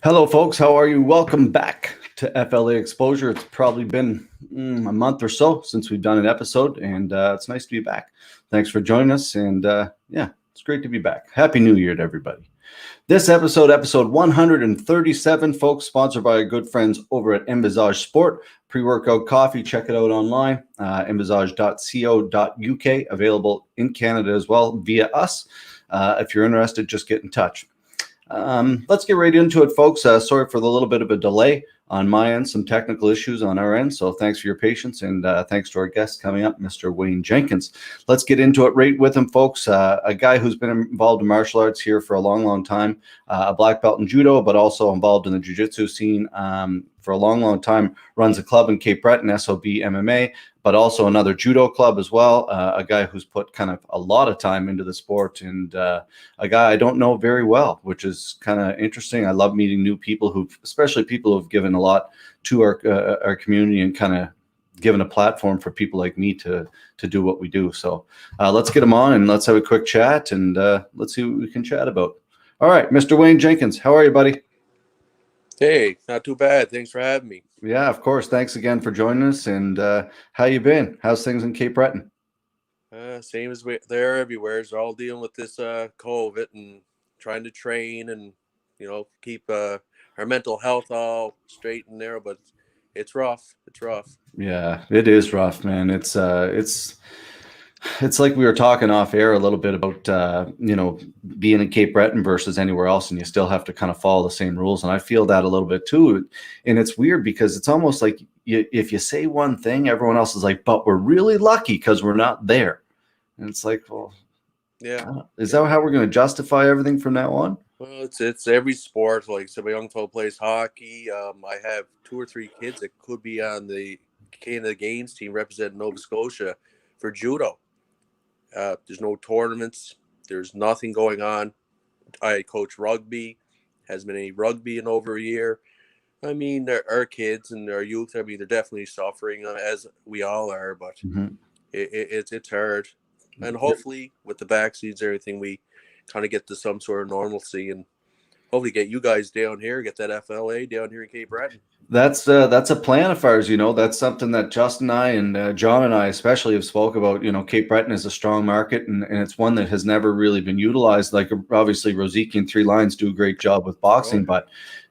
Hello, folks. How are you? Welcome back to FLA Exposure. It's probably been a month or so since we've done an episode, and it's nice to be back. Thanks for joining us, and yeah, it's great to be back. Happy New Year to everybody. This episode 137, folks, sponsored by our good friends over at Envisage Sport. Pre-workout coffee, check it out online, envisage.co.uk, available in Canada as well via us. If you're interested, just get in touch. Let's get right into it, folks. Sorry for the little bit of a delay on my end, some technical issues on our end. So thanks for your patience, and thanks to our guest coming up, Mr. Wayne Jenkins. Let's get into it right with him, folks. A guy who's been involved in martial arts here for a long, long time, a black belt in judo, but also involved in the jiu-jitsu scene for a long, long time, runs a club in Cape Breton, SOB MMA, but also another judo club as well. A guy who's put kind of a lot of time into the sport, and a guy I don't know very well, which is kind of interesting. I love meeting new people especially people who've given a lot to our community and kind of given a platform for people like me to do what we do. So let's get him on and let's have a quick chat, and let's see what we can chat about. All right, Mr. Wayne Jenkins, how are you, buddy? Hey, not too bad. Thanks for having me. Yeah, of course. Thanks again for joining us. And how you been? How's things in Cape Breton? Same as they're everywhere. They're all dealing with this COVID and trying to train and keep our mental health all straight and narrow. But it's rough. It's rough. Yeah, it is rough, man. It's like we were talking off air a little bit about being in Cape Breton versus anywhere else, and you still have to kind of follow the same rules. And I feel that a little bit too. And it's weird because it's almost like if you say one thing, everyone else is like, "But we're really lucky because we're not there." And it's like, well, Yeah. is that how we're going to justify everything from now on? Well, it's every sport. Like, so my young fellow plays hockey. I have 2 or 3 kids that could be on the Canada Games team representing Nova Scotia for judo. There's no tournaments. There's nothing going on. I coach rugby. Hasn't been any rugby in over a year. I mean, our kids and our youth, I mean, they're definitely suffering as we all are, but Mm-hmm. it's hard. And hopefully with the vaccines and everything, we kind of get to some sort of normalcy and hopefully get you guys down here, get that FLA down here in Cape Breton. That's a plan of ours. That's something that Justin and I and John and I especially have spoke about. Cape Breton is a strong market, and it's one that has never really been utilized. Like, obviously Rosicky and Three Lions do a great job with boxing, but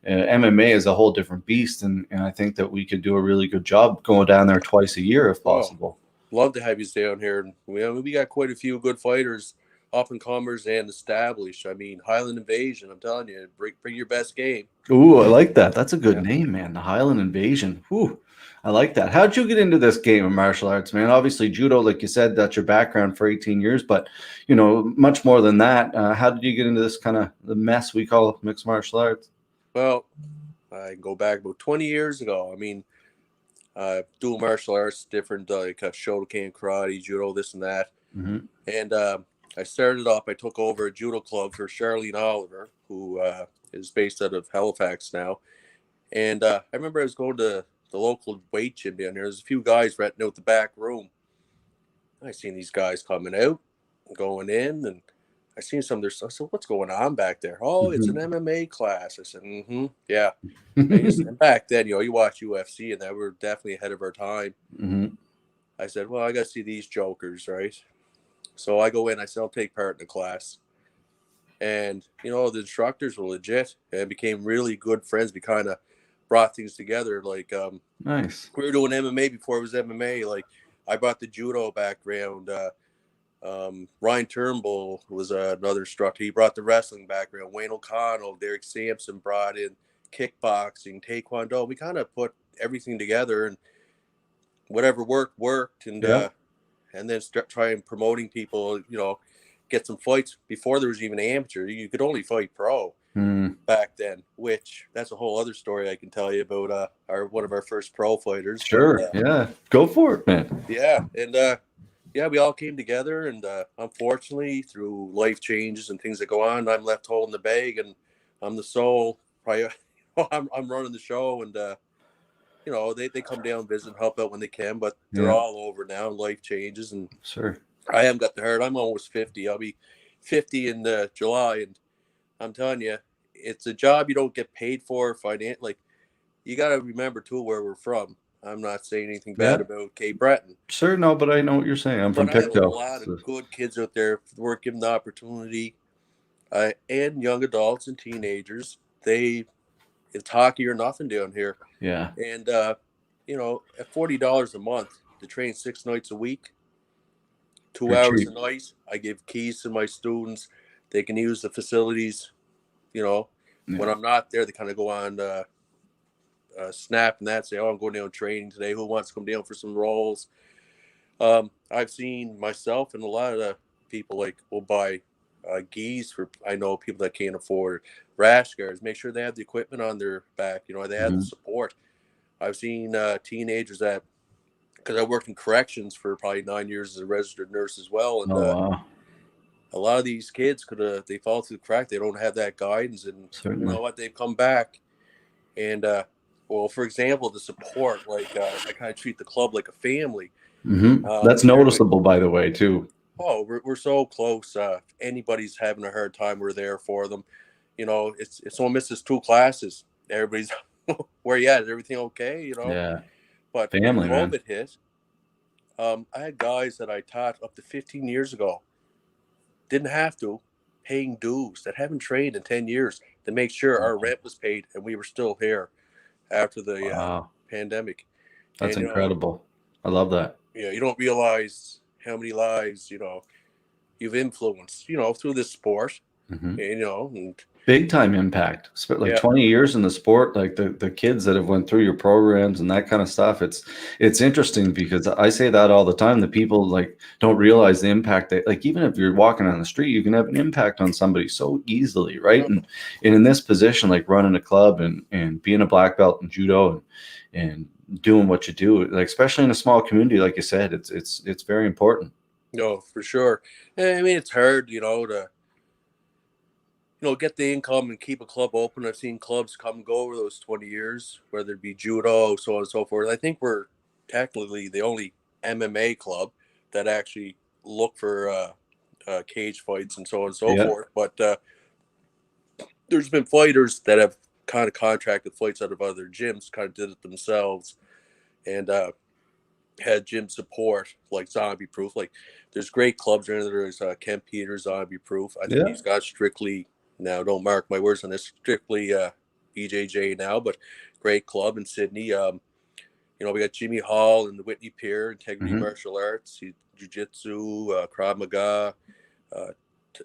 MMA is a whole different beast, and I think that we could do a really good job going down there twice a year if possible. Love to have you down here. We got quite a few good fighters, up and comers and established. I mean, Highland Invasion. I'm telling you, bring your best game. Ooh, I like that. That's a good name, man. The Highland Invasion. Ooh, I like that. How'd you get into this game of martial arts, man? Obviously, judo, like you said, that's your background for 18 years, but much more than that. How did you get into this kind of the mess we call mixed martial arts? Well, I can go back about 20 years ago. I mean, dual martial arts, different like Shotokan, karate, judo, this and that. Mm-hmm. And I started off. I took over a judo club for Charlene Oliver, who is based out of Halifax now. And I remember I was going to the local weight gym down there. There's a few guys renting out the back room. I seen these guys coming out, going in, and I seen some of their stuff. So what's going on back there? Oh, it's an MMA class. I said, yeah. And back then, you watch UFC, and that we're definitely ahead of our time. Mm-hmm. I said, well, I got to see these jokers, right? So I go in. I said, I'll take part in the class. And, the instructors were legit and became really good friends. We kind of brought things together. Like, Nice. we were doing MMA before it was MMA. Like, I brought the judo background. Ryan Turnbull was another instructor. He brought the wrestling background. Wayne O'Connell, Derek Sampson brought in kickboxing, taekwondo. We kind of put everything together, and whatever worked. And then start trying promoting people, get some fights before there was even amateur. You could only fight pro back then, which that's a whole other story I can tell you about one of our first pro fighters. Sure. Yeah. Go for it, man. Yeah. And we all came together, and unfortunately through life changes and things that go on, I'm left holding the bag, and I'm the sole I'm running the show, and they come down, visit, help out when they can, but they're all over now. Life changes, and sure. I haven't got the hurt. I'm almost 50. I'll be 50 in July, and I'm telling you, it's a job you don't get paid for. Like, you got to remember too where we're from. I'm not saying anything bad Yeah. about Cape Breton, Sure, no, but I know what you're saying. I'm from but I have a Pictou. lot of So, good kids out there who were given the opportunity, and young adults and teenagers. It's hockey or nothing down here. yeah. And at $40 a month to train 6 nights a week, two Pretty hours cheap. a night. I give keys to my students. They can use the facilities. You know, when Yeah. I'm not there, they kind of go on Snap and that, say, "Oh, I'm going down training today. Who wants to come down for some rolls?" I've seen myself and a lot of the people like will buy geese for, I know, people that can't afford rash guards. Make sure they have the equipment on their back. They have the Mhm. support. I've seen teenagers that, because I worked in corrections for probably 9 years as a registered nurse as well, and Oh, wow. a lot of these kids they fall through the crack. They don't have that guidance, and you Certainly. know what? They've come back, and well, for example, the support. Like, I kind of treat the club like a family. That's Everybody, noticeable, by the way, too. oh, we're so close. If anybody's having a hard time, we're there for them. If someone misses 2 classes, everybody's where you at? Is everything okay? Yeah. But when Family, man. COVID hit, I had guys that I taught up to 15 years ago, didn't have to, paying dues, that haven't trained in 10 years to make sure our Wow. rent was paid and we were still here after the Wow. pandemic. That's And incredible. I love that. you don't realize how many lives you've influenced through this sport. Hmm. And Big time impact. Like yeah, 20 years in the sport, like the kids that have went through your programs and that kind of stuff. It's interesting because I say that all the time. The people like don't realize the impact that, like, even if you're walking on the street, you can have an impact on somebody so easily, right? And in this position, like running a club and being a black belt in judo and doing what you do, like especially in a small community, like you said, it's very important. no, for sure. I mean, it's hard, to get the income and keep a club open. I've seen clubs come and go over those 20 years, whether it be judo, so on and so forth. I think we're technically the only MMA club that actually look for cage fights and so on and so Yeah. forth. But there's been fighters that have kind of contracted fights out of other gyms, kind of did it themselves, and had gym support like Zombie Proof. Like, there's great clubs in there. There's Kent Peters, Zombie Proof. I think Yeah. he's got strictly, now don't mark my words on this, strictly BJJ now, but great club in Sydney. We got Jimmy Hall and the Whitney Pier, Integrity Hmm. Martial Arts, Jiu-Jitsu, Krav Maga, uh,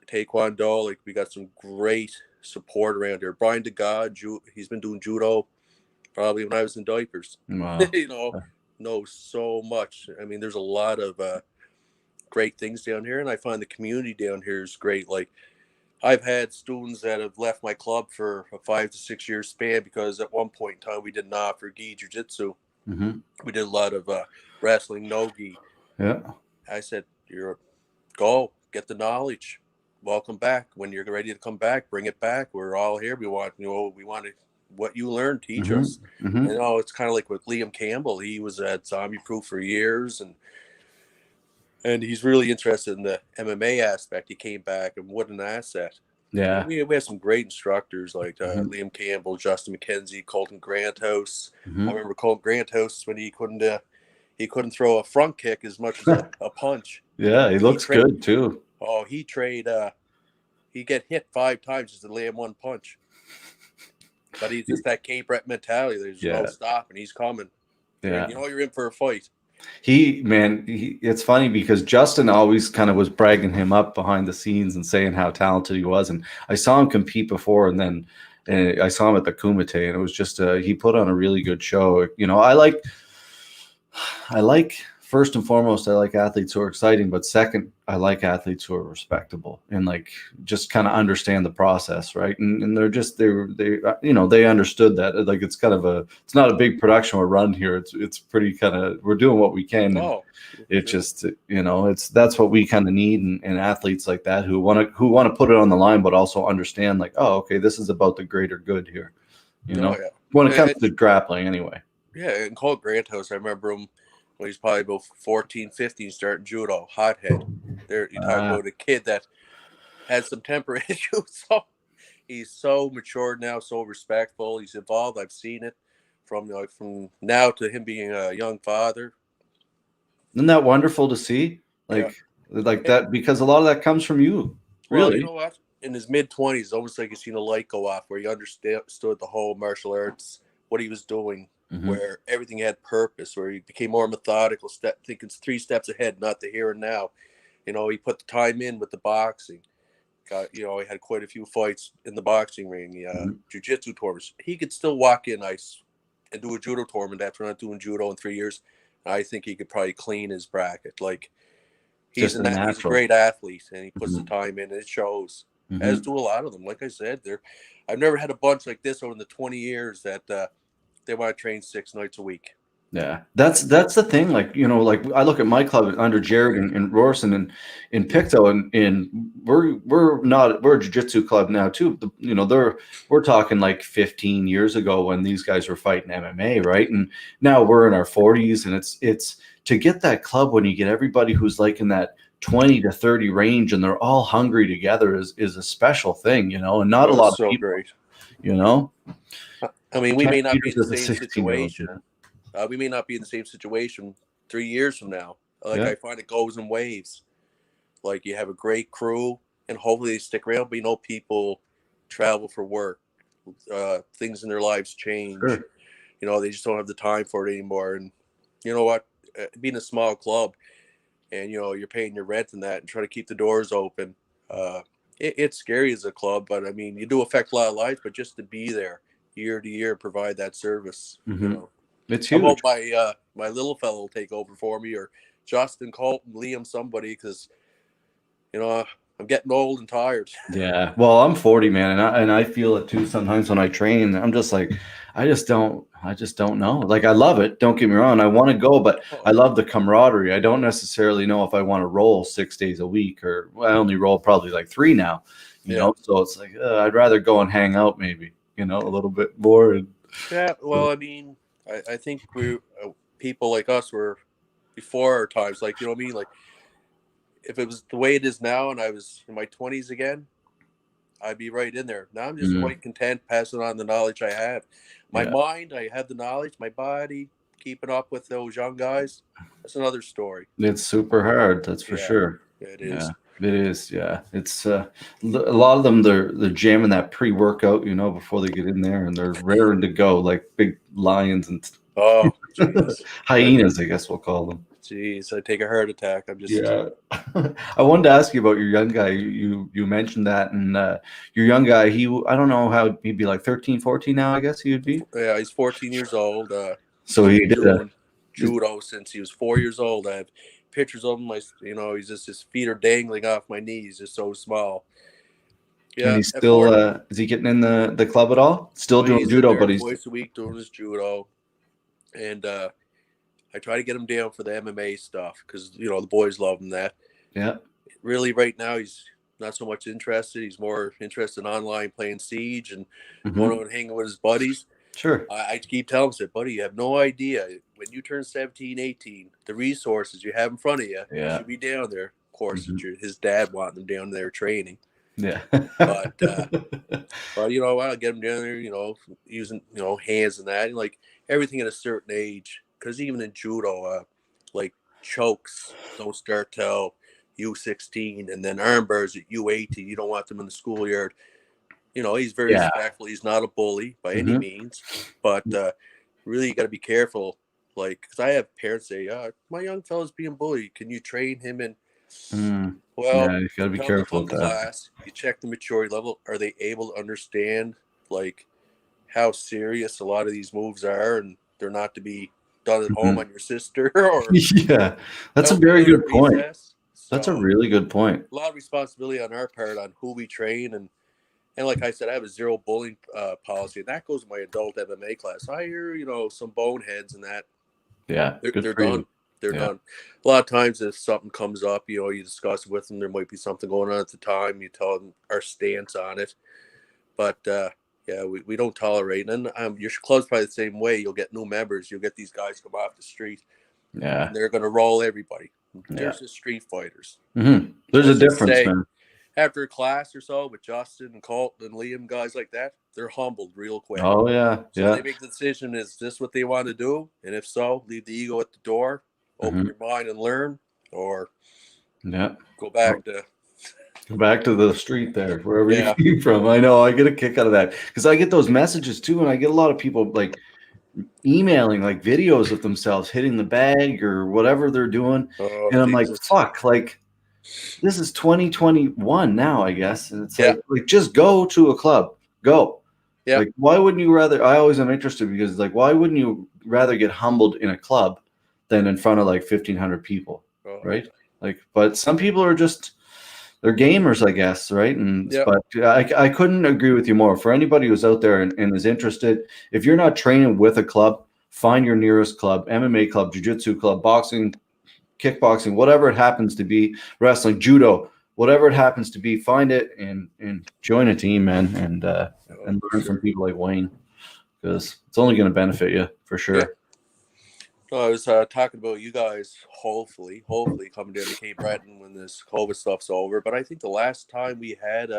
Taekwondo. Like, we got some great support around here. Brian DeGod, he's been doing judo probably when I was in diapers. Wow. Knows so much. I mean, there's a lot of great things down here, and I find the community down here is great. Like, I've had students that have left my club for a 5 to 6 year span because at one point in time we did not offer gi jiu-jitsu. Hmm. We did a lot of wrestling, no gi. Yeah. I said, go get the knowledge. Welcome back. When you're ready to come back, bring it back. We're all here. We want what you learned, teach Hmm. us. Hmm. It's kind of like with Liam Campbell. He was at Zombie Proof for years, and he's really interested in the MMA aspect. He came back, and what an asset. Yeah. We have some great instructors like Hmm. Liam Campbell, Justin McKenzie, Colton Granthouse. I Hmm. remember Colton Granthouse when he couldn't throw a front kick as much as a punch. Yeah, he He looks trade good too. he trade he get hit 5 times just to land one punch. But he's just that Cape Breton mentality. There's no Yeah. stopping. He's coming. Yeah. You're in for a fight. It's funny because Justin always kind of was bragging him up behind the scenes and saying how talented he was. And I saw him compete before, and then I saw him at the Kumite, and it was just he put on a really good show. I like first and foremost, I like athletes who are exciting, but second, I like athletes who are respectable and like just kind of understand the process, right? And they understood that, like, it's not a big production we're running here. It's pretty kind of, we're doing what we can, and Oh, it just, that's what we kind of need, and athletes like that who want to put it on the line, but also understand, like, oh, okay, this is about the greater good here, no, yeah. when it comes to grappling anyway. Yeah, and Colt Granthouse, I remember him when he's probably about 14, 15, starting judo, hothead. There, you talk Ah, about a kid that had some temper issues. So he's so mature now, so respectful. He's evolved. I've seen it from now to him being a young father. Isn't that wonderful to see? Yeah. Like that, because a lot of that comes from you, Well, you really. know what? In his mid-20s, almost like you seen a light go off, where he understood the whole martial arts, what he was doing, Hmm. where everything had purpose, where he became more methodical, thinking 3 steps ahead, not the here and now. He put the time in with the boxing. He had quite a few fights in the boxing ring, Hmm. jiu-jitsu tournaments. He could still walk in ice and do a judo tournament after not doing judo in 3 years. I think he could probably clean his bracket. Like Just a he's a natural. great athlete, and he puts the Hmm. time in, and it shows. As Hmm. do a lot of them. Like I said, I've never had a bunch like this over the 20 years that they want to train 6 nights a week. Yeah, that's the thing. Like, like I look at my club under Jared and Rorson and in Pictou, and we're a jiu-jitsu club now too. We're talking like 15 years ago when these guys were fighting MMA, right? And now we're in our 40s, and it's to get that club when you get everybody who's like in that 20 to 30 range and they're all hungry together is a special thing, and not a Oh, lot it's of so people, great. you know. I mean, You we can't may not beat be in us the as a same 16-year-old. situation. We may not be in the same situation 3 years from now. Like Yeah. I find it goes in waves. Like you have a great crew, and hopefully they stick around. But people travel for work. Things in their lives change. Sure. They just don't have the time for it anymore. And you know what? Being a small club, and you're paying your rent and that, and trying to keep the doors open. Uh, it's scary as a club, but I mean, you do affect a lot of lives. But just to be there year to year, provide that service. Hmm. It's I hope huge. my little fellow will take over for me, or Justin, Colton, Liam, somebody, because you know I'm getting old and tired. Yeah. Well, I'm 40, man, and I feel it too sometimes when I train. I'm just like, I just don't know. Like, I love it. Don't get me wrong. I want to go, but I Oh, love the camaraderie. I don't necessarily know if I want to roll 6 days a week, or well, I only roll probably like three now, yeah, So it's like, I'd rather go and hang out maybe, a little bit more. And yeah. Well, I mean, I think people like us were before our times. Like, you know what I mean? Like, if it was the way it is now, and I was in my 20s again, I'd be right in there. Now I'm just Mhm. quite content passing on the knowledge I have. My Yeah, mind, I have the knowledge. My body, keeping up with those young guys, that's another story. it's super hard. That's for Yeah, sure. it Yeah, is. it is. Yeah, it's a lot of them. They're jamming that pre-workout, before they get in there, and they're raring to go, like big lions and Oh, jeez. hyenas, I guess we'll call them. Jeez, I take a heart attack. I'm just, Yeah. I wanted to ask you about your young guy. You mentioned that, and your young guy, I don't know how he'd be, like 13, 14 now, I guess he would be. yeah, he's 14 years old. So He's he been did a, doing judo since he was 4 years old. I have pictures of him. He's just, his feet are dangling off my knees, just so small. and Yeah, he's at still, 4, is he getting in the club at all? Still oh, doing he's in judo, there but he's, twice a week doing his judo. And I try to get him down for the MMA stuff because, the boys love him that. yeah. Really, right now, he's not so much interested. He's more interested in online playing Siege and going Hmm. out and hanging with his buddies. Sure. I keep telling him, said, buddy, you have no idea. When you turn 17, 18, the resources you have in front of you, you Yeah. should be down there. Of course, Hmm. his dad wanting him down there training. Yeah. But, you know what? I'll get him down there, using, hands and that. And like everything at a certain age. Because even in judo, like chokes don't start till U16. And then armbars at U18. You don't want them in the schoolyard. He's very Yeah. respectful. He's not a bully by any Hmm. means. But really, you got to be careful. Like, because I have parents say, my young fella's being bullied. Can you train him? And, Mm. well, Yeah, you gotta be tell them to careful come with to that. class. You check the maturity level. Are they able to understand, like, how serious a lot of these moves are? And they're not to be done at home Mhm. on your sister or Yeah, that's a out in the very middle of good point. recess. That's a So, really good point. a lot of responsibility on our part on who we train. And like I said, I have a zero bullying policy, and that goes in my adult MMA class. I hear, some boneheads and that Yeah, they're, good they're for you. done. They're Yeah. done. A lot of times, if something comes up, you discuss it with them. There might be something going on at the time. You tell them our stance on it. But yeah, we don't tolerate. And your club's probably the same way. You'll get new members. You'll get these guys come off the street, Yeah. and they're going to roll everybody. They're Yeah. just street fighters. Hmm. There's a Let's just difference, say man. after a class or so with Justin and Colton and Liam, guys like that, they're humbled real quick. Oh yeah, So yeah. they make the decision: is this what they want to do? And if so, leave the ego at the door, open your mind and learn, or Yeah. go back to Go back to the street there, wherever you yeah. came from. I know. I get a kick out of that because I get those messages too, and I get a lot of people like emailing like videos of themselves hitting the bag or whatever they're doing, Oh and I'm like, Jesus. fuck, like this is 2021 now, I guess, and it's Yeah. like just go to a club, go. Yeah. Like, why wouldn't you rather? I always am interested because like, why wouldn't you rather get humbled in a club than in front of like 1,500 people, Oh. right? Like, but some people are just they're gamers, I guess, right? And Yeah. but I couldn't agree with you more. For anybody who's out there and is interested, if you're not training with a club, find your nearest club, MMA club, jiu-jitsu club, boxing, kickboxing, whatever it happens to be, wrestling, judo, whatever it happens to be, find it and join a team, man, and learn from people like Wayne, because it's only going to benefit you for sure. Yeah. I was talking about you guys hopefully coming down to Cape Breton when this COVID stuff's over. But I think the last time we had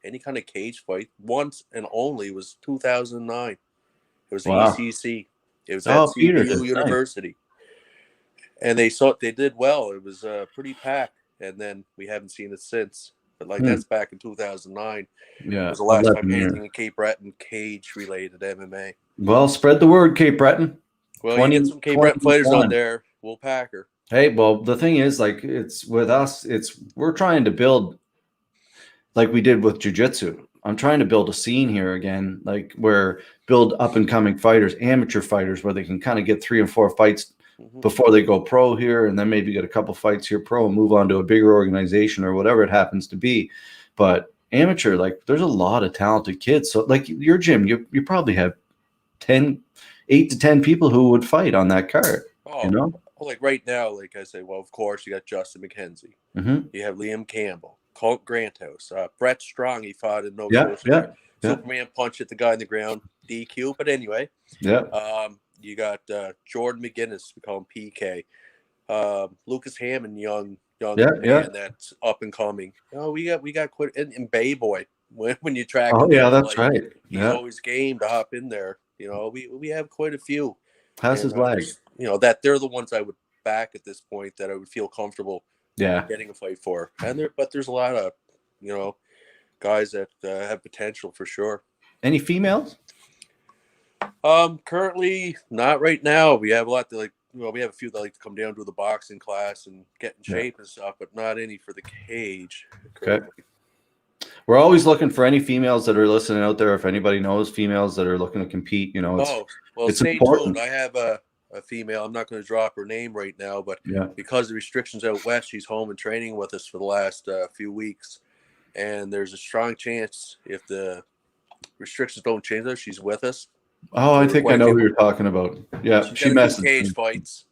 any kind of cage fight, once and only, was 2009. It was the Wow. ECC. It was at Peter, CPU University. And they did well. It was pretty packed. And then we haven't seen it since. But like that's back in 2009. Yeah. It was the last time anything in Cape Breton cage-related MMA. Well, spread the word, Cape Breton. Well, you get some Cape Breton fighters out there, we'll pack her. Hey, well, the thing is, like, it's with us, we're trying to build, like we did with jiu-jitsu. I'm trying to build a scene here again, like where build up and coming fighters, amateur fighters, where they can kind of get 3 and 4 fights before they go pro here, and then maybe get a couple fights here pro and move on to a bigger organization or whatever it happens to be. But amateur, like, there's a lot of talented kids. So, like your gym, you probably have 8 to 10 people who would fight on that card. Oh, you know, well, like right now, like I say, well, of course, you got Justin McKenzie. You have Liam Campbell, Colt Granthouse, Brett Strong. He fought in Nova Scotia. Superman punch hit the guy in the ground, DQ. But anyway, you got Jordan McGinnis. We call him PK. Lucas Hammond, young man that's up and coming. Oh, we got quite and Bay Boy when you track. Oh yeah, that's like, right. He's always game to hop in there. You know, we have quite a few. How's his leg? You know, that they're the ones I would back at this point that I would feel comfortable getting a fight for. But there's a lot of, you know, guys that have potential for sure. Any females? Currently not right now. We have a lot that we have a few that like to come down to the boxing class and get in shape and stuff, but not any for the cage. Currently. Okay. We're always looking for any females that are listening out there. If anybody knows females that are looking to compete, you know, it's stay important. tuned. I have a female. I'm not going to drop her name right now, but because of the restrictions out west, she's home and training with us for the last few weeks. And there's a strong chance if the restrictions don't change her, she's with us. Oh, I think I know who you're talking about. Yeah, she messaged cage fights.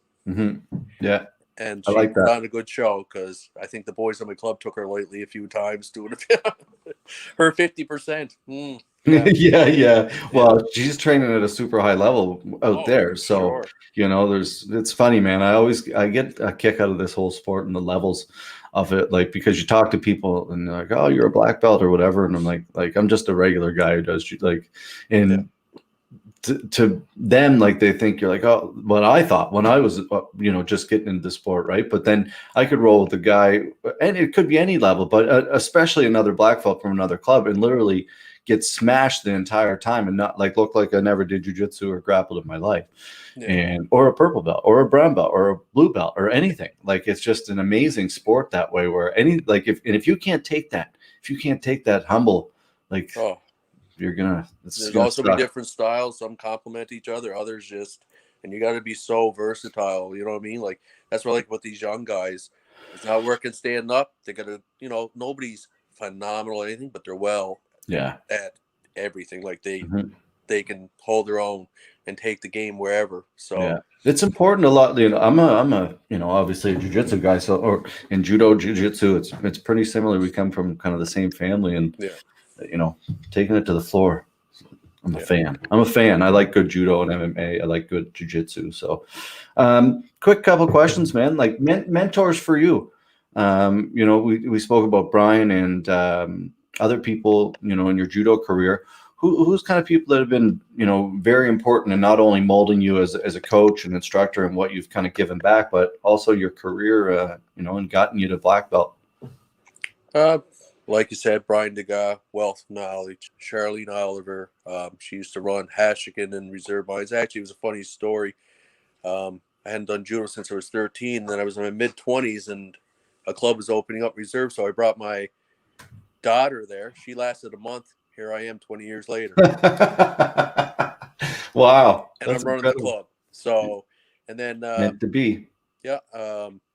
Yeah. And she put on a good show because I think the boys on my club took her lately a few times doing her 50%. Yeah. Well, she's training at a super high level out there. So, you know, it's funny, man. I get a kick out of this whole sport and the levels of it, like, because you talk to people and they're like, oh, you're a black belt or whatever. And I'm like, I'm just a regular guy who does like, and to them, like, they think you're like, oh, what I thought when I was, you know, just getting into the sport, right? But then I could roll with the guy, and it could be any level, but especially another black belt from another club, and literally get smashed the entire time and not like look like I never did jiu-jitsu or grappled in my life, or a purple belt or a brown belt or a blue belt or anything. Like, it's just an amazing sport that way, where if you can't take that humble, like. You're gonna. There's also be different styles. Some complement each other. Others just, and you got to be so versatile. You know what I mean? Like, that's what I like with these young guys. It's not working standing up. They got to, you know, nobody's phenomenal at anything, but they're well at everything. Like they can hold their own and take the game wherever. So it's important a lot. You know, I'm a you know, obviously a jiu-jitsu guy. So, or in judo, jiu-jitsu, it's pretty similar. We come from kind of the same family, and you know, taking it to the floor. I'm a fan. I like good judo and MMA. I like good jiu-jitsu. So, quick couple questions, man. Like mentors for you. You know, we spoke about Brian and other people, you know, in your judo career. Who's kind of people that have been, you know, very important in not only molding you as a coach and instructor and what you've kind of given back, but also your career, you know, and gotten you to black belt? Uh, like you said, Brian Degas, wealth of knowledge. Charlene Oliver, she used to run Hashikin and reserve mines. Actually, it was a funny story. I hadn't done judo since I was 13. Then I was in my mid-20s, and a club was opening up reserve, so I brought my daughter there. She lasted a month. Here I am 20 years later. Wow, And that's I'm running the incredible. club. So, and then, Meant to be. yeah,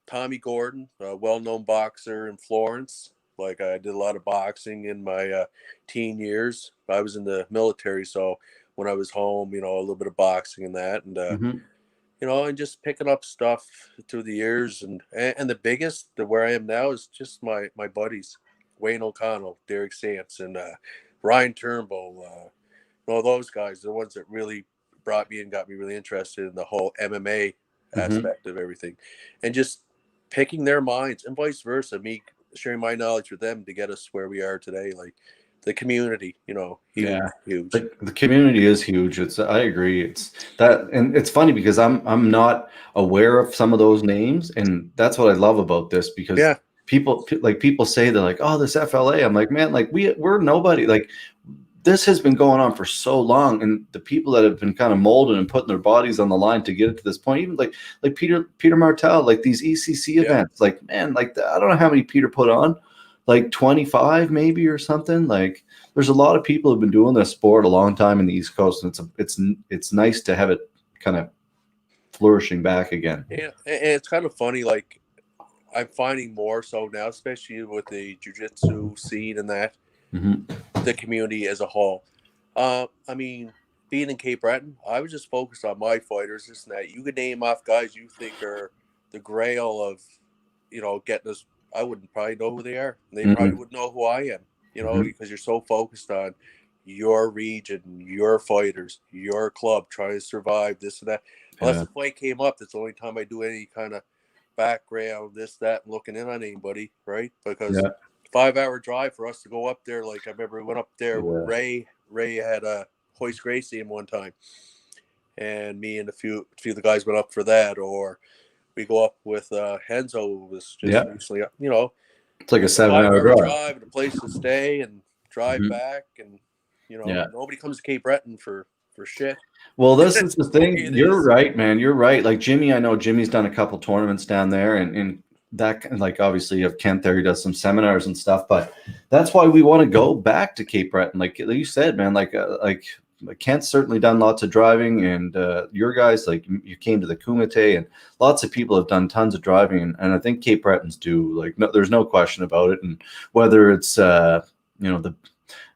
Tommy Gordon, a well-known boxer in Florence. Like I did a lot of boxing in my teen years. I was in the military, so when I was home, you know, a little bit of boxing and that, and Hmm. you know, and just picking up stuff through the years, and the biggest, where I am now, is just my buddies, Wayne O'Connell, Derek Sampson, Ryan Turnbull, you know, those guys, the ones that really brought me and got me really interested in the whole MMA Hmm. aspect of everything, and just picking their minds, and vice versa, me sharing my knowledge with them to get us where we are today. Like the community, you know, huge, Yeah. huge. The community is huge. I agree. It's that, and it's funny because I'm not aware of some of those names, and that's what I love about this, because Yeah, people say, they're like, oh, this FLA. I'm like, man, like we're nobody. Like, this has been going on for so long, and the people that have been kind of molded and putting their bodies on the line to get it to this point, even like Peter Martell, like these ECC yeah. events, like, man, like I don't know how many Peter put on, like 25 maybe or something. Like, there's a lot of people who've been doing this sport a long time in the East Coast, and it's nice to have it kind of flourishing back again. Yeah, and it's kind of funny. Like I'm finding more so now, especially with the jujitsu scene and that Hmm. the community as a whole. I mean, being in Cape Breton, I was just focused on my fighters. This and that. You could name off guys you think are the grail of, you know, getting us. I wouldn't probably know who they are. They probably Hmm. wouldn't know who I am. You know, Hmm. because you're so focused on your region, your fighters, your club, trying to survive this and that. Unless Yeah. the fight came up, that's the only time I do any kind of background, this, that, and looking in on anybody, right? Because Yeah. 5 hour drive for us to go up there. Like I remember we went up there with Yeah. Ray. Ray had a Hoist Gracie in one time, and me and a few of the guys went up for that. Or we go up with Henzo, who was just Yeah. recently, you know, It's like a it's a 7 hour 5 hour drive. drive and a place to stay and drive Mhm. back, and you know, Yeah. nobody comes to Cape Breton for shit. Well, this is That's the just the way thing. it You're is. right, man. You're right. Like Jimmy, I know Jimmy's done a couple tournaments down there, and that, like, obviously you have Kent there. He does some seminars and stuff, but that's why we want to go back to Cape Breton. Like you said, man. Like Kent's certainly done lots of driving, and your guys, like, you came to the Kumite, and lots of people have done tons of driving, and I think Cape Bretons do. Like, no, there's no question about it. And whether it's you know, the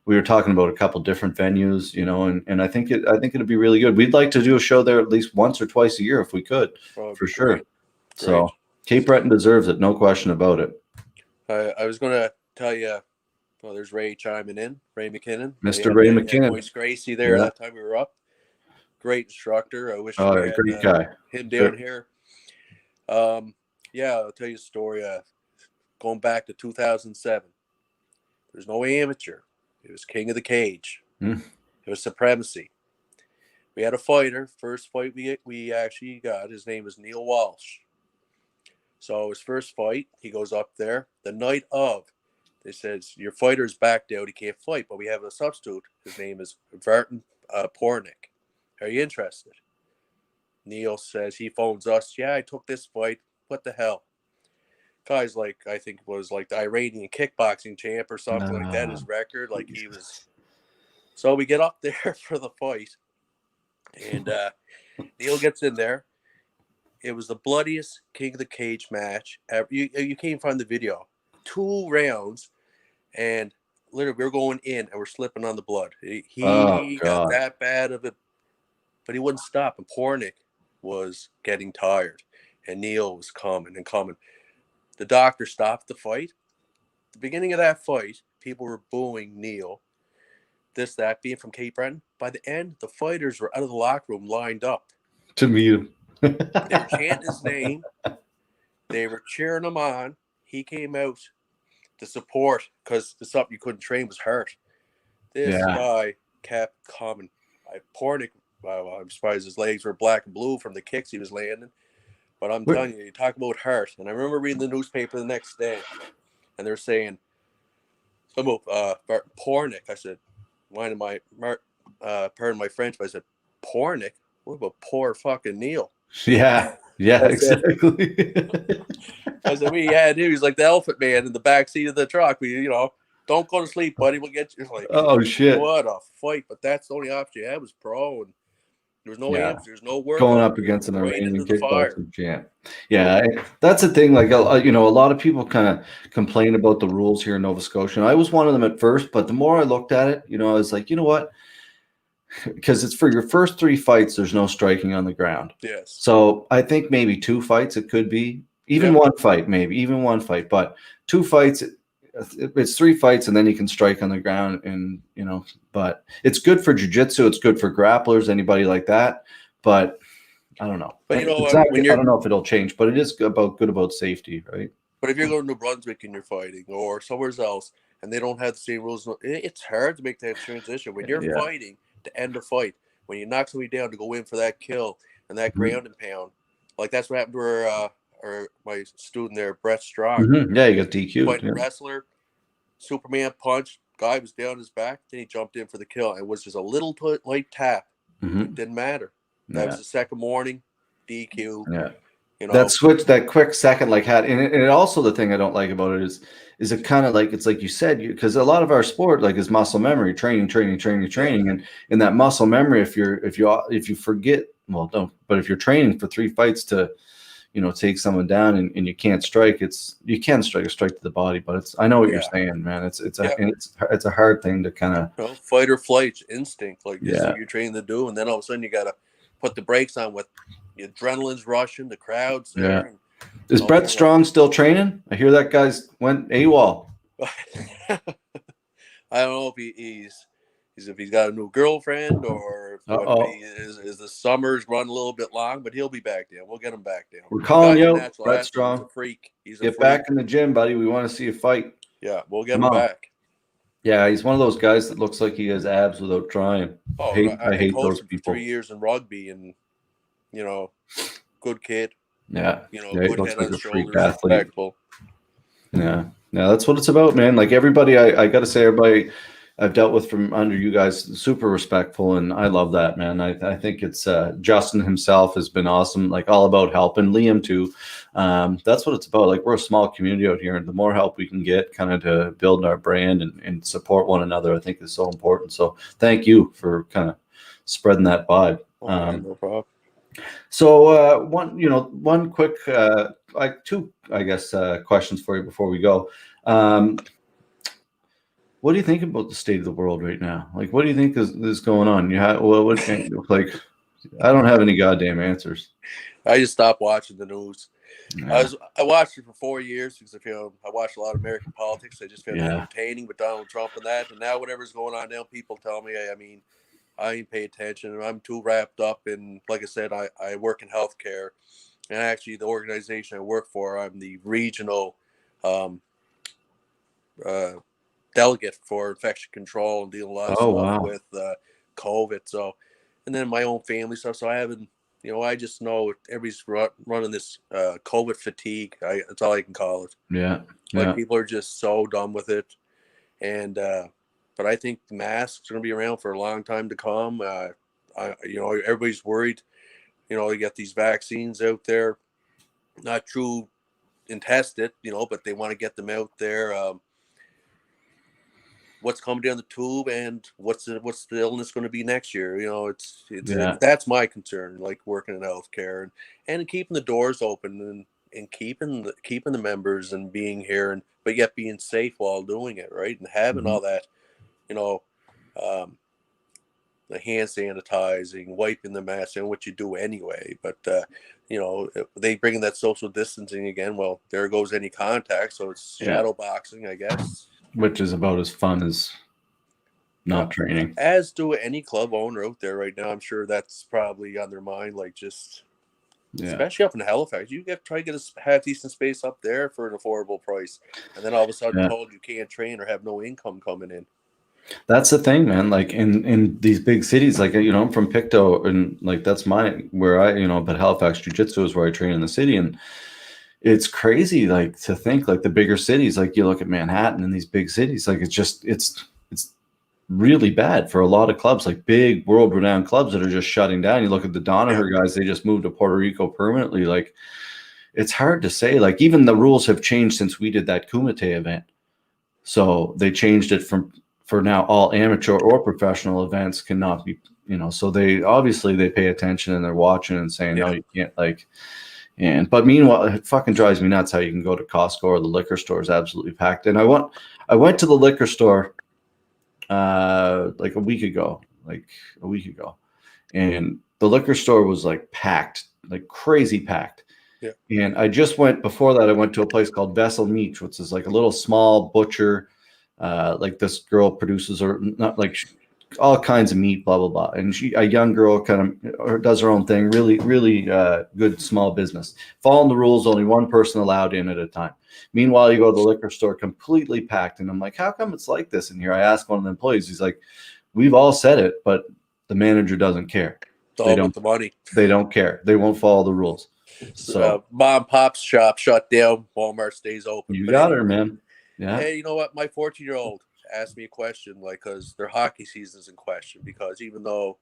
we were talking about a couple different venues, you know, and I think it'd be really good. We'd like to do a show there at least once or twice a year if we could, Oh, it'd for be great, sure. great. So Cape Breton deserves it, no question about it. I was gonna tell you. Well, there's Ray chiming in, Ray McKinnon. Mr. Yeah, Ray he had McKinnon. Hoist Gracie there Yeah. that time we were up. Great instructor. I wish we Oh, had great guy. him Sure. down here. Um, yeah, I'll tell you a story. Going back to 2007, there's no amateur. It was King of the Cage. Mm. It was supremacy. We had a fighter. First fight we actually got. His name was Neil Walsh. So his first fight, he goes up there the night of. They says your fighter's backed out. He can't fight, but we have a substitute. His name is Vartan Pornick. Are you interested? Neil says he phones us. Yeah, I took this fight. What the hell? Guy's like, I think it was like the Iranian kickboxing champ or something like that. Ah, His record, like he was. Jesus. So we get up there for the fight, and Neil gets in there. It was the bloodiest King of the Cage match ever. You can't find the video. 2 rounds, and literally we're going in and we're slipping on the blood. Oh He got God. that bad of it, but he wouldn't stop. And Pornick was getting tired, and Neil was coming and coming. The doctor stopped the fight. At the beginning of that fight, people were booing Neil. This, that, being from Cape Breton. By the end, the fighters were out of the locker room lined up. To meet him. They were chanting his name. They were cheering him on. he came out to support because the something you couldn't train was hurt. This Yeah. guy kept coming. Pornick, I'm surprised his legs were black and blue from the kicks he was landing. But I'm telling you, you talk about hurt. And I remember reading the newspaper the next day, and they're saying, some of Pornick. I said, pardon my French, but I said, Pornick? What about poor fucking Neil? Yeah, exactly. I said, we had him. He's like the elephant man in the back seat of the truck. Don't go to sleep, buddy. We'll get you. Like, Oh shit! What a fight! But that's the only option you had was pro, and there was no amps, there's no work going up against an right into Iranian the fire. kickboxing champ. Yeah, that's the thing. Like, a lot of people kind of complain about the rules here in Nova Scotia. And I was one of them at first, but the more I looked at it, I was like, you know what? Because it's for your first 3 fights, there's no striking on the ground. Yes. So I think maybe 2 fights it could be, even one fight, but 2 fights. It's 3 fights, and then you can strike on the ground, and but it's good for jiu-jitsu. It's good for grapplers, anybody like that. But I don't know. But I don't know if it'll change, but it is good about safety, right? But if you're going to New Brunswick and you're fighting, or somewhere else, and they don't have the same rules, it's hard to make that transition. When you're fighting to end a fight, when you knock somebody down to go in for that kill and that ground and pound, like that's what happened to my student there, Brett Strong. Yeah, you got DQ'd. Fighting wrestler, Superman punch, guy was down his back, then he jumped in for the kill. It was just a little light tap. It didn't matter. That was the second warning, DQ. Yeah. That switch, that quick second, like had, and it also, the thing I don't like about it is it kind of like, it's like you said, because a lot of our sport like is muscle memory, training, and in that muscle memory, if you forget, well, don't, but if you're training for 3 fights to, take someone down and you can't strike, you can strike to the body, but I know what you're saying, man. It's a hard thing to kind of fight or flight instinct, like this is what you're trained to do, and then all of a sudden you got to put the brakes on with the adrenaline's rushing, the crowd's there. Is Brett Strong still training? I hear that guy's went AWOL. I don't know if he's got a new girlfriend or if the summer's run a little bit long, but he'll be back down. We'll get him back down. We're calling you, Brett Strong. He's a freak. Get back in the gym, buddy. We want to see you fight. Yeah, we'll get him back. Yeah, he's one of those guys that looks like he has abs without trying. Oh, I hate those people. 3 years in rugby, and good kid. Yeah, good head on his shoulders, respectful. Yeah, that's what it's about, man. Like everybody, I got to say, everybody I've dealt with from under you guys, super respectful, and I love that, man. I think it's Justin himself has been awesome, like all about helping. Liam too. That's what it's about. Like, we're a small community out here, and the more help we can get kind of to build our brand and support one another, I think is so important. So thank you for kind of spreading that vibe. No problem. So one quick, like 2, I guess, questions for you before we go. What do you think about the state of the world right now? Like, what do you think is going on? Like, I don't have any goddamn answers. I just stopped watching the news. Yeah. I watched it for 4 years because I watched a lot of American politics. I just found it entertaining with Donald Trump and that. And now whatever's going on now, people tell me, I ain't pay attention. I'm too wrapped up in, like I said, I work in healthcare. And actually, the organization I work for, I'm the regional delegate for infection control and dealing a lot of stuff with COVID. So, and then my own family stuff. So I haven't, I just know everybody's running this COVID fatigue. That's all I can call it. Yeah. Like, people are just so done with it. And, but I think the masks are going to be around for a long time to come. Everybody's worried. You got these vaccines out there, not true and tested, but they want to get them out there. What's coming down the tube, and what's the illness going to be next year? That's my concern. Like, working in healthcare and keeping the doors open and keeping the members and being here, but yet being safe while doing it, right? And having all that, the hand sanitizing, wiping the mask, and what you do anyway. But they bring in that social distancing again. Well, there goes any contact, so it's shadow boxing, I guess. Which is about as fun as not training. As do any club owner out there right now. I'm sure that's probably on their mind. Like, just Yeah. especially up in Halifax. You get try to get a half decent space up there for an affordable price, and then all of a sudden Yeah. told you can't train or have no income coming in. That's the thing, man. Like in these big cities, like, you know, I'm from Pictou, and like that's where I, you know, but Halifax Jiu-Jitsu is where I train in the city, and it's crazy, like, to think like the bigger cities, like you look at Manhattan and these big cities, like it's really bad for a lot of clubs, like big world-renowned clubs that are just shutting down. You look at the Yeah. Danaher guys; they just moved to Puerto Rico permanently. Like, it's hard to say. Like, even the rules have changed since we did that Kumite event. So they changed it for now all amateur or professional events cannot be, you know, so they obviously they pay attention and they're watching and saying, no, Yeah. you can't, like, and but meanwhile, it fucking drives me nuts how you can go to Costco or the liquor store is absolutely packed. And I went to the liquor store like a week ago, and the liquor store was like packed, like crazy packed. Yeah. And I just went before that. I went to a place called Vessel Meats, which is like a little small butcher. Like this girl produces or not like all kinds of meat, blah blah blah. And a young girl, kind of does her own thing. Really, really good small business. Following the rules, only one person allowed in at a time. Meanwhile, you go to the liquor store, completely packed, and I'm like, how come it's like this in here? I asked one of the employees. He's like, we've all said it, but the manager doesn't care. It's all about the money. They don't care. They won't follow the rules. So Mom and pop's shop shut down. Walmart stays open. you But got anyway, her, man. Yeah. hey, you know what? My 14-year-old asked me a question, like, because their hockey season's in question. Because even though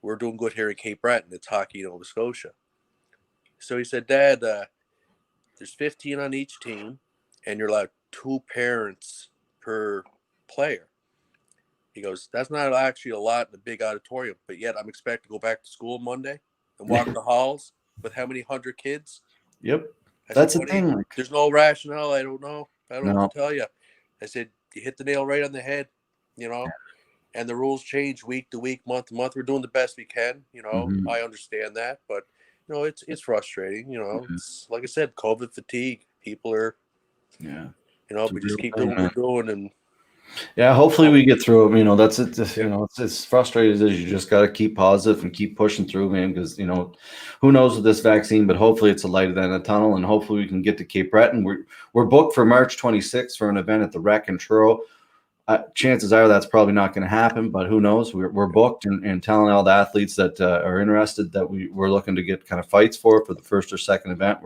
we're doing good here in Cape Breton, it's hockey in Nova Scotia. So he said, Dad, there's 15 on each team, and you're allowed 2 parents per player. He goes, that's not actually a lot in a big auditorium, but yet I'm expected to go back to school Monday and walk the halls with how many 100 kids? Yep. I That's said, the buddy, thing. Like, there's no rationale. I don't know. I don't know no. what to tell you. I said, you hit the nail right on the head, you know, and the rules change week to week, month to month. We're doing the best we can, you know. Mhm. I understand that, but, you know, it's frustrating, you know. Yeah. It's like I said, COVID fatigue. People are, Yeah. you know, It's a we just real keep thing, doing what man. we're doing. And, Yeah, hopefully we get through it. You know, that's it. yeah, You know, it's as frustrating as you just got to keep positive and keep pushing through, man. Because, you know, who knows with this vaccine, but hopefully it's a light at the end of the tunnel, and hopefully we can get to Cape Breton. We're booked for March 26th for an event at the Rec and Truro. Chances are that's probably not going to happen, but who knows? We're booked, and telling all the athletes that are interested that we're looking to get kind of fights for the first or second event.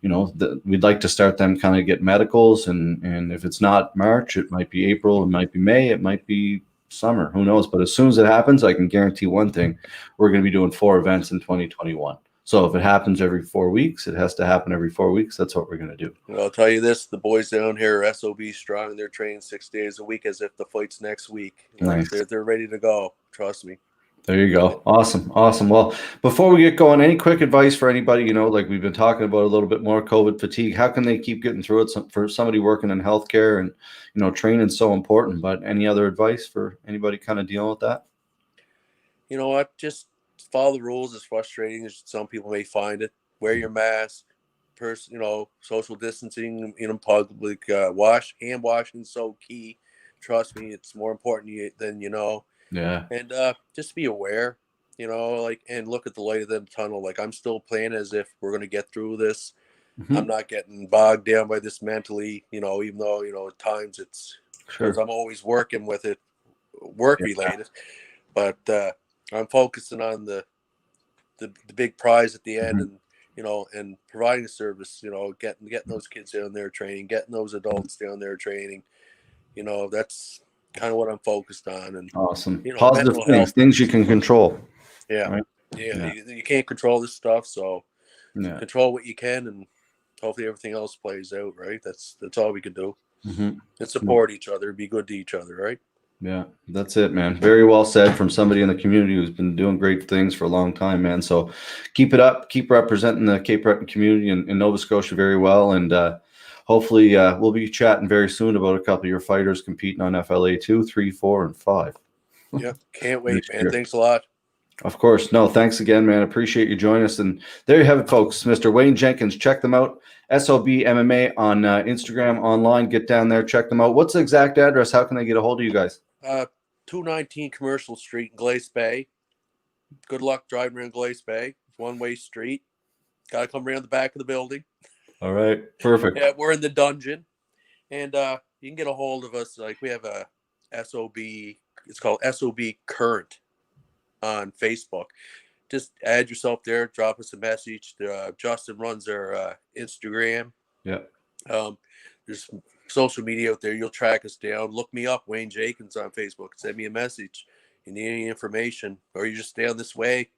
You know, we'd like to start them kind of get medicals, and if it's not March, it might be April, it might be May, it might be summer, who knows? But as soon as it happens, I can guarantee one thing: we're going to be doing 4 events in 2021. So if it happens every 4 weeks, it has to happen every 4 weeks. That's what we're going to do. I'll tell you this: the boys down here are SOB strong. They're training 6 days a week as if the fight's next week. Like, Nice. they're ready to go. Trust me. There you go. Awesome. Awesome. Well, before we get going, any quick advice for anybody, you know, like we've been talking about a little bit more COVID fatigue, how can they keep getting through it? For somebody working in healthcare, and, you know, training is so important, but any other advice for anybody kind of dealing with that? You know what? Just follow the rules. As frustrating as some people may find it, wear your mask. You know, social distancing in public. Hand washing is so key. Trust me, it's more important than you know. Yeah. And just be aware, you know, like, and look at the light of the tunnel. Like, I'm still playing as if we're going to get through this. I'm Mhm. not getting bogged down by this mentally, you know, even though, you know, at times it's because Sure. I'm always working with it, work Yeah. related. But I'm focusing on the big prize at the end, Mhm. and, you know, and providing a service, you know, getting those kids down there training, getting those adults down there training. You know, that's kind of what I'm focused on. And, Awesome. you know, Positive mental things, health. things you can control. Yeah. Right. Yeah. Yeah. You can't control this stuff. So Yeah. control what you can, and hopefully everything else plays out. Right. That's all we can do. Mhm. And support each other, be good to each other. Right. Yeah, that's it, man. Very well said from somebody in the community who's been doing great things for a long time, man. So keep it up. Keep representing the Cape Breton community in Nova Scotia very well. And hopefully we'll be chatting very soon about a couple of your fighters competing on FLA 2, 3, 4, and 5 Yeah. Can't wait, next man. year. Thanks a lot. Of course. No, thanks again, man. Appreciate you joining us. And there you have it, folks. Mr. Wayne Jenkins. Check them out. SOB MMA on Instagram, online. Get down there. Check them out. What's the exact address? How can they get a hold of you guys? 219 Commercial Street in Glace Bay. Good luck driving around Glace Bay. It's one-way street. Got to come around the back of the building. All right. Perfect. Yeah, we're in the dungeon. And you can get a hold of us. Like we have a SOB. It's called SOB Current on Facebook. Just add yourself there. Drop us a message. Justin runs our Instagram. Yeah. There's social media out there. You'll track us down. Look me up, Wayne Jenkins, on Facebook. Send me a message. You need any information, or you just down this way.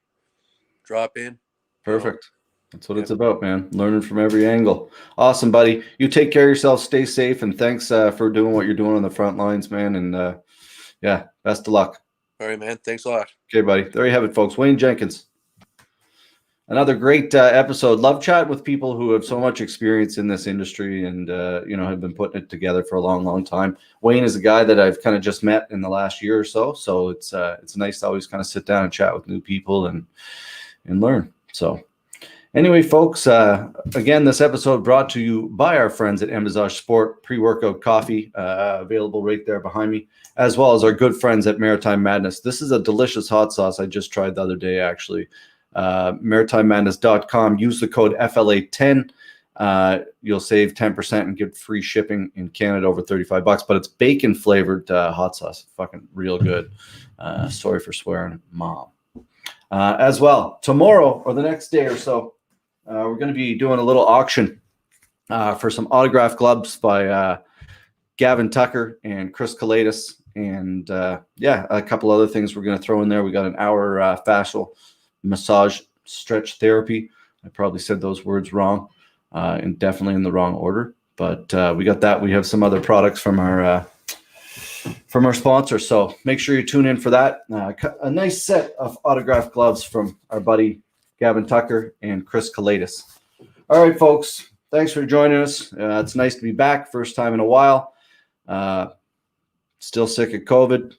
Drop in. Perfect. That's what it's about, man. Learning from every angle. Awesome, buddy. You take care of yourself. Stay safe, and thanks for doing what you're doing on the front lines, man. And yeah, best of luck. All right, man. Thanks a lot. Okay, buddy. There you have it, folks. Wayne Jenkins. Another great episode. Love chatting with people who have so much experience in this industry and, have been putting it together for a long, long time. Wayne is a guy that I've kind of just met in the last year or so. So it's nice to always kind of sit down and chat with new people and learn. So anyway, folks, again, this episode brought to you by our friends at Envisage Sport pre-workout coffee, available right there behind me, as well as our good friends at Maritime Madness. This is a delicious hot sauce I just tried the other day, actually. maritimemadness.com. Use the code FLA10. You'll save 10% and get free shipping in Canada over $35, but it's bacon flavored hot sauce. Fucking real good. Sorry for swearing, Mom. As well, tomorrow or the next day or so, we're going to be doing a little auction for some autographed gloves by Gavin Tucker and Chris Kalatis. And a couple other things we're going to throw in there. We got an hour fascial massage stretch therapy. I probably said those words wrong and definitely in the wrong order. But we got that. We have some other products from our sponsor. So make sure you tune in for that. A nice set of autographed gloves from our buddy Gavin Tucker and Chris Kalatis. All right, folks. Thanks for joining us. It's nice to be back. First time in a while. Still sick of COVID.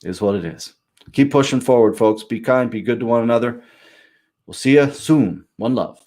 Is what it is. Keep pushing forward, folks. Be kind. Be good to one another. We'll see you soon. One love.